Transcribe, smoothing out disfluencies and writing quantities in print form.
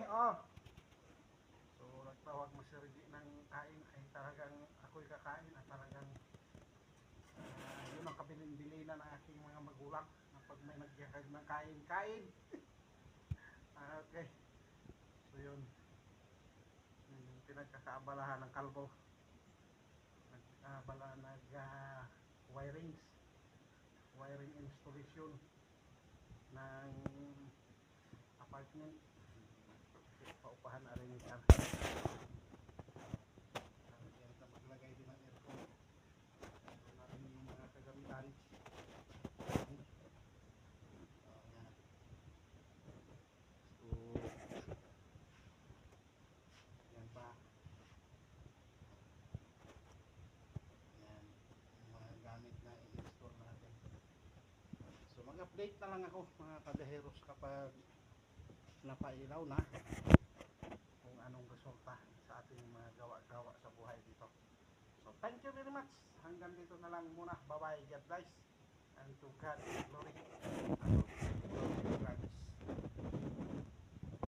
oh. So nagtawag mo si Reggie ng kain ay talagang ako'y kakain at talagang yun ang kabilin-bilinan ng aking mga magulang na pag may nagyakag ng kain. Okay. So yun. Yung pinagkakaabalahan ng kalbo. Wiring installation ng apartment. Paupahan na rin yan. Yan na maglagay din ng aircon. So natin yung mga kagamitan. Yan. So yan pa. Yan. Yung mga gamit na i-install natin. So mag-update na lang ako mga kadeheros kapag napailaw na kung anong resulta sa ating mga gawa-gawa sa buhay dito. So thank you very much. Hanggang dito na lang muna. Bye bye. God bless. And to God be glory.